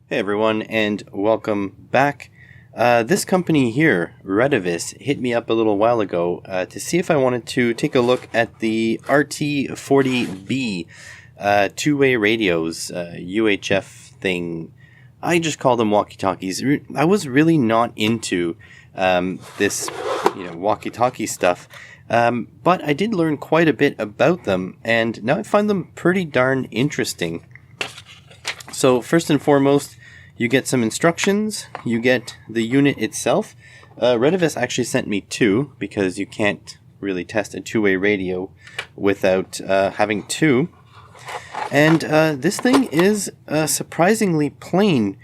Hey everyone, and welcome back. This company here, Retevis, hit me up a little while ago to see if I wanted to take a look at the RT40B two-way radios, UHF thing. I just call them walkie-talkies. I was really not into this, walkie-talkie stuff, but I did learn quite a bit about them, and now I find them pretty darn interesting. So first and foremost, you get some instructions, you get the unit itself. Retevis actually sent me two, because you can't really test a two-way radio without having two. And this thing is surprisingly plain,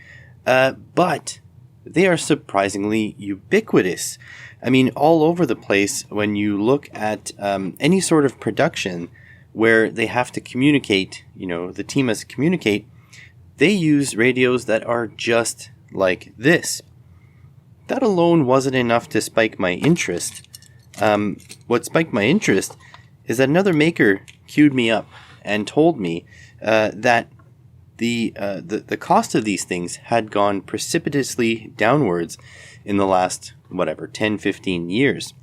but they are surprisingly ubiquitous. I mean, all over the place when you look at any sort of production where they have to communicate, the team has to communicate, they use radios that are just like this. That alone wasn't enough to spike my interest. What spiked my interest is that another maker queued me up and told me that the cost of these things had gone precipitously downwards in the last, 10, 15 years.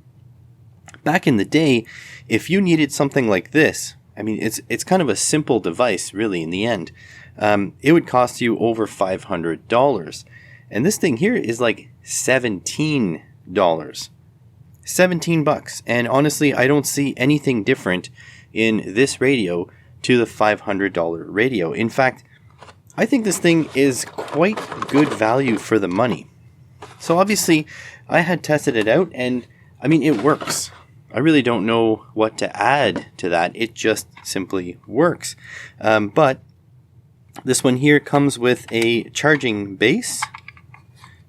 Back in the day, if you needed something like this, I mean, it's kind of a simple device, really, in the end. It would cost you over $500. And this thing here is like $17. $17. And honestly, I don't see anything different in this radio to the $500 radio. In fact, I think this thing is quite good value for the money. So obviously, I had tested it out, and I mean, it works. I really don't know what to add to that. It just simply works. But this one here comes with a charging base.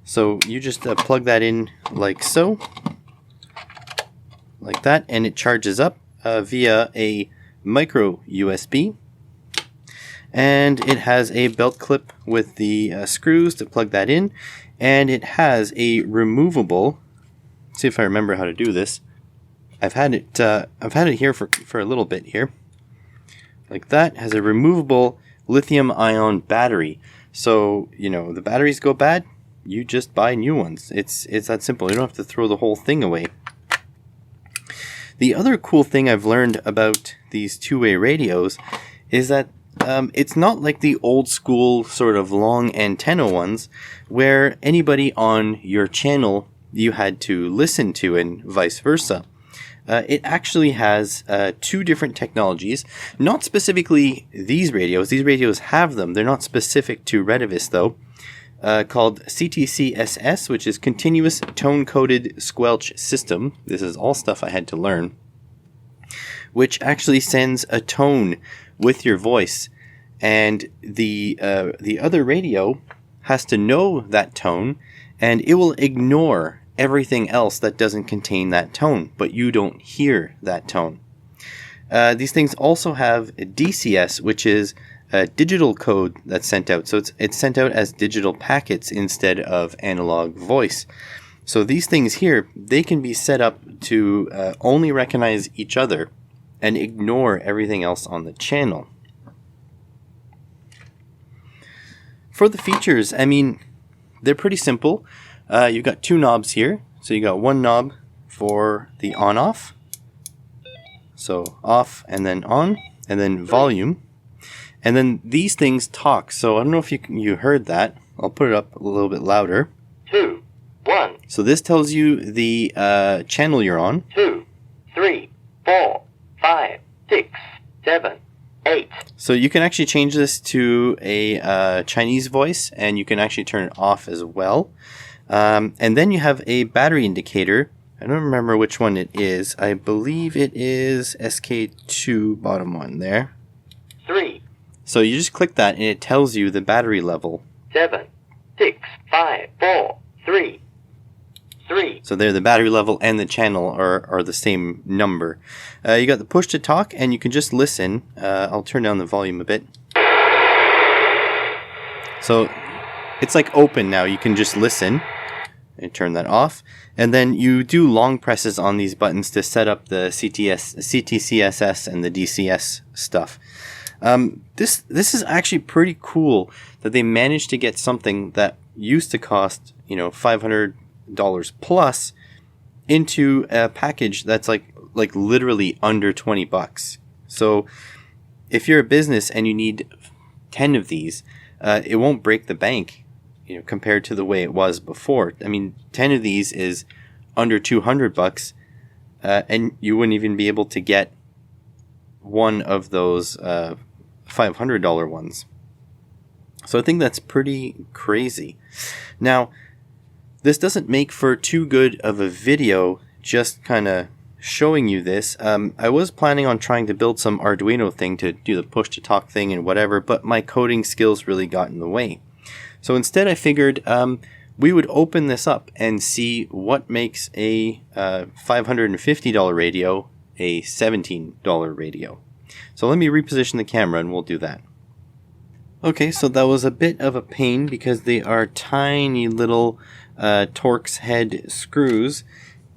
So you just plug that in like so. Like that. And it charges up via a micro USB. And it has a belt clip with the screws to plug that in. And it has a removable, let's see if I remember how to do this. I've had it here for a little bit here. Like that. It has a removable lithium-ion battery. So, the batteries go bad, you just buy new ones. It's that simple. You don't have to throw the whole thing away. The other cool thing I've learned about these two-way radios is that it's not like the old school sort of long antenna ones where anybody on your channel you had to listen to and vice versa. It actually has two different technologies, not specifically these radios. These radios have them. They're not specific to Retevis, though, called CTCSS, which is Continuous Tone-Coded Squelch System. This is all stuff I had to learn, which actually sends a tone with your voice. And the other radio has to know that tone, and it will ignore everything else that doesn't contain that tone, but you don't hear that tone. These things also have a DCS, which is a digital code that's sent out. So it's sent out as digital packets instead of analog voice. So these things here, they can be set up to only recognize each other and ignore everything else on the channel. For the features, I mean, they're pretty simple. You've got two knobs here. So you got one knob for the on-off. So off and then on, and then volume. And then these things talk. So I don't know if you heard that. I'll put it up a little bit louder. 2, 1. So this tells you the channel you're on. 2, 3, 4, 5, 6, 7, 8. So you can actually change this to a Chinese voice, and you can actually turn it off as well. And then you have a battery indicator. I don't remember which one it is. I believe it is SK2, bottom one there. 3. So you just click that and it tells you the battery level. 7, 6, 5, 4, 3, 3. So there, the battery level and the channel are the same number. You got the push to talk, and you can just listen. I'll turn down the volume a bit. So it's like open now. You can just listen. And turn that off. And then you do long presses on these buttons to set up the CTCSS and the DCS stuff. This is actually pretty cool that they managed to get something that used to cost, you know, $500 plus into a package that's like literally under 20 bucks. So if you're a business and you need 10 of these, it won't break the bank, you know, compared to the way it was before. I mean, 10 of these is under 200 bucks, and you wouldn't even be able to get one of those $500 ones. So I think that's pretty crazy. Now, this doesn't make for too good of a video, just kind of showing you this. I was planning on trying to build some Arduino thing to do the push-to-talk thing and whatever, but my coding skills really got in the way. So instead I figured we would open this up and see what makes a $550 radio a $17 radio. So let me reposition the camera and we'll do that. Okay, so that was a bit of a pain because they are tiny little Torx head screws,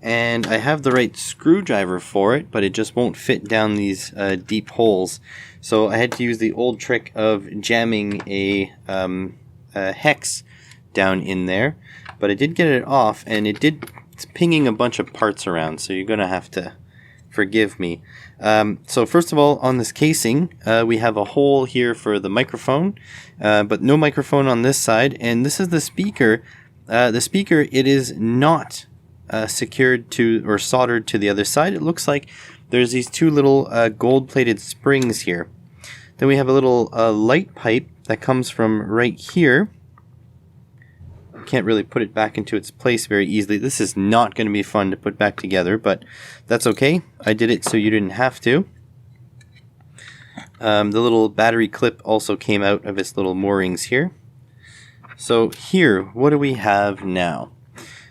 and I have the right screwdriver for it, but it just won't fit down these deep holes. So I had to use the old trick of jamming a hex down in there, but I did get it off, and it's pinging a bunch of parts around, so you're gonna have to forgive me. So first of all, on this casing, we have a hole here for the microphone, but no microphone on this side, and this is the speaker. The speaker, it is not secured to or soldered to the other side. It looks like there's these two little gold-plated springs here. Then we have a little light pipe that comes from right here. Can't really put it back into its place very easily. This is not going to be fun to put back together, but that's okay. I did it so you didn't have to. The little battery clip also came out of its little moorings here. So here, what do we have now?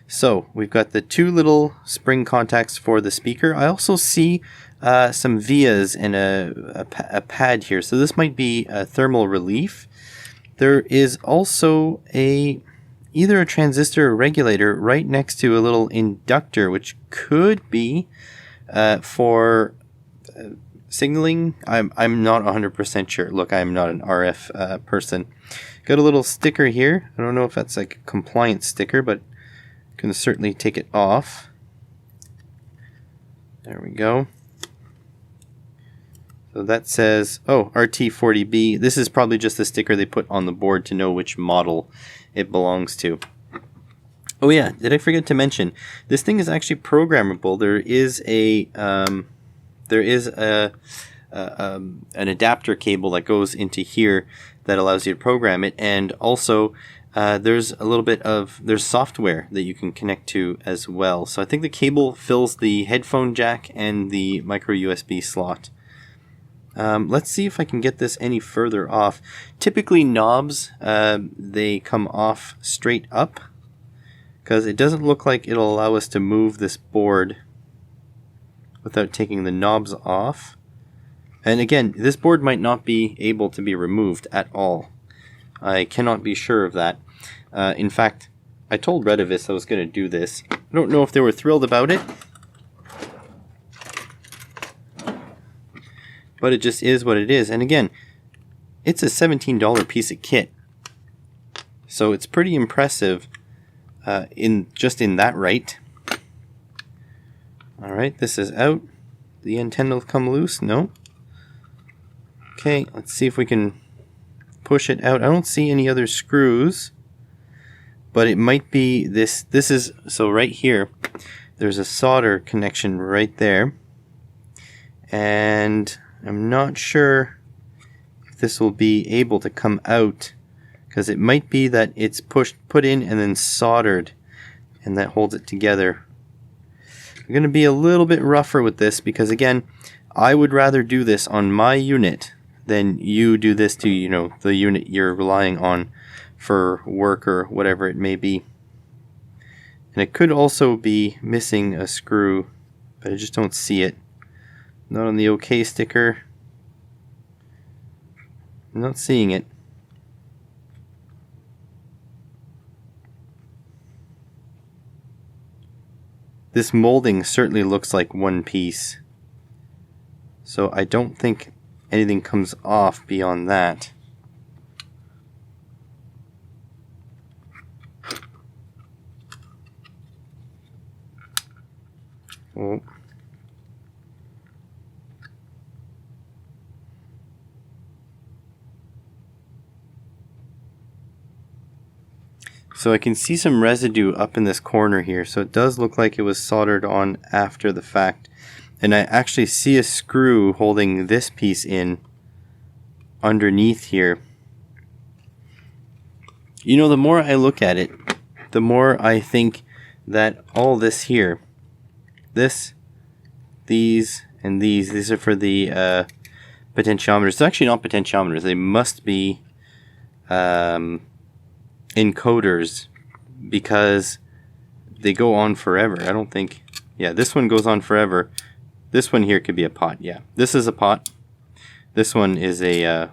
So we've got the two little spring contacts for the speaker. I also see some vias and a pad here. So this might be a thermal relief. There is also either a transistor or regulator right next to a little inductor, which could be for signaling. I'm not 100% sure. Look, I'm not an RF person. Got a little sticker here. I don't know if that's like a compliance sticker, but can certainly take it off. There we go. So that says, oh, RT40B. This is probably just the sticker they put on the board to know which model it belongs to. Oh yeah, did I forget to mention, this thing is actually programmable. There is an adapter cable that goes into here that allows you to program it, and also there's software that you can connect to as well. So I think the cable fills the headphone jack and the micro USB slot. Let's see if I can get this any further off. Typically knobs, they come off straight up, because it doesn't look like it'll allow us to move this board without taking the knobs off. And again, this board might not be able to be removed at all. I cannot be sure of that. In fact, I told Retevis I was going to do this. I don't know if they were thrilled about it, but it just is what it is. And again, it's a $17 piece of kit, so it's pretty impressive in that right. Alright, this is out. The antenna will come loose. No. Okay, let's see if we can push it out. I don't see any other screws, but it might be this. This is, so right here, there's a solder connection right there, and I'm not sure if this will be able to come out, because it might be that it's put in and then soldered, and that holds it together. I'm going to be a little bit rougher with this, because again, I would rather do this on my unit than you do this to, you know, the unit you're relying on for work or whatever it may be. And it could also be missing a screw, but I just don't see it. Not on the OK sticker. I'm not seeing it. This molding certainly looks like one piece, so I don't think anything comes off beyond that. Oh. So I can see some residue up in this corner here, so it does look like it was soldered on after the fact. And I actually see a screw holding this piece in underneath here. You know, the more I look at it, the more I think that all this here, this, these, and these are for the potentiometers. It's actually not potentiometers. They must be encoders, because they go on forever. I don't think... Yeah, this one goes on forever. This one here could be a pot. Yeah, this is a pot. This one is a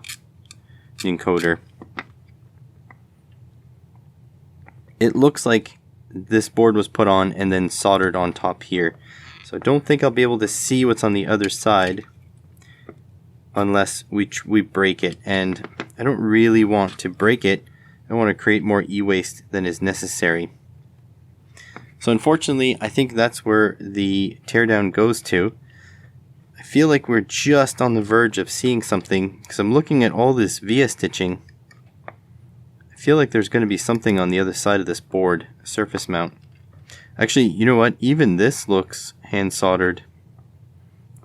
encoder. It looks like this board was put on and then soldered on top here. So I don't think I'll be able to see what's on the other side unless we break it. And I don't really want to break it. I want to create more e-waste than is necessary. So unfortunately, I think that's where the teardown goes to. I feel like we're just on the verge of seeing something, because I'm looking at all this via stitching. I feel like there's going to be something on the other side of this board, a surface mount. Actually, you know what? Even this looks hand soldered.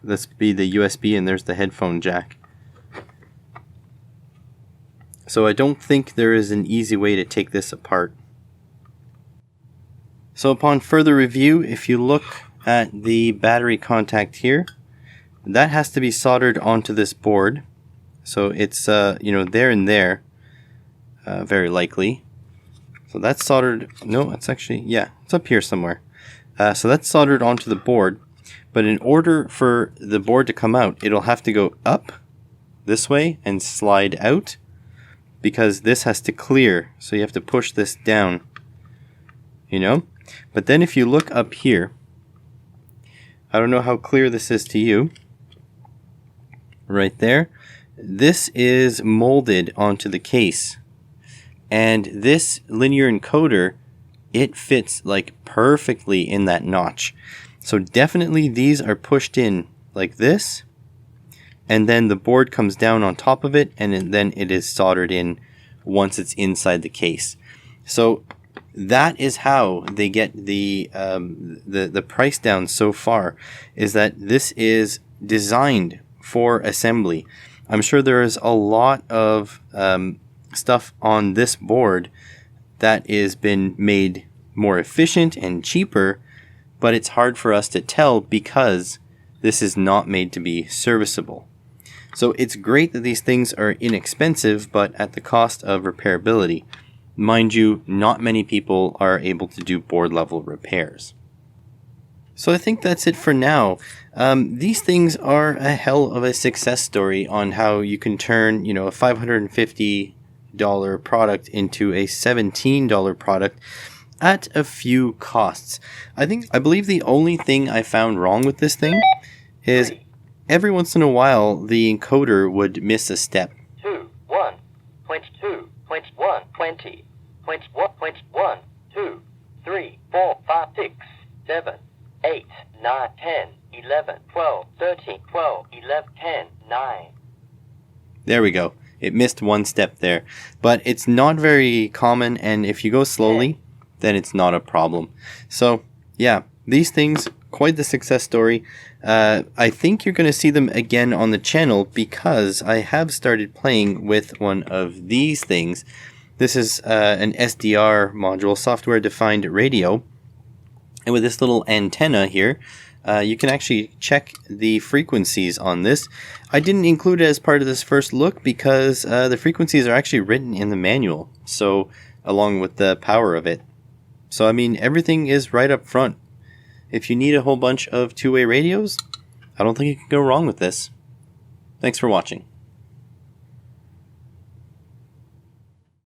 Let's be the USB, and there's the headphone jack. So I don't think there is an easy way to take this apart. So upon further review, if you look at the battery contact here, that has to be soldered onto this board. So it's you know, there and there, very likely. So that's soldered. No, it's actually, yeah, it's up here somewhere. So that's soldered onto the board. But in order for the board to come out, it'll have to go up this way and slide out, because this has to clear. So you have to push this down, you know. But then if you look up here, I don't know how clear this is to you. Right there, this is molded onto the case, and this linear encoder, it fits like perfectly in that notch. So definitely these are pushed in like this, and then the board comes down on top of it, and then it is soldered in once it's inside the case. So that is how they get the price down so far, is that this is designed for assembly. I'm sure there is a lot of stuff on this board that has been made more efficient and cheaper, but it's hard for us to tell because this is not made to be serviceable. So it's great that these things are inexpensive, but at the cost of repairability. Mind you, not many people are able to do board level repairs. So I think that's it for now. These things are a hell of a success story on how you can turn, you know, a $550 product into a $17 product at a few costs. I believe the only thing I found wrong with this thing is every once in a while the encoder would miss a step. 2, 1, 0.2, 0.1, 20, 0.1, 0.1, 2, 3, 4, 5, 6, 7, 8, 9, 10, 11, 12, 13, 12, 11, 10, 9. There we go. It missed one step there. But it's not very common, and if you go slowly, then it's not a problem. So, yeah, these things, quite the success story. I think you're going to see them again on the channel because I have started playing with one of these things. This is an SDR module, software defined radio. And with this little antenna here, you can actually check the frequencies on this. I didn't include it as part of this first look because the frequencies are actually written in the manual, so along with the power of it. So I mean, everything is right up front. If you need a whole bunch of two-way radios, I don't think you can go wrong with this. Thanks for watching.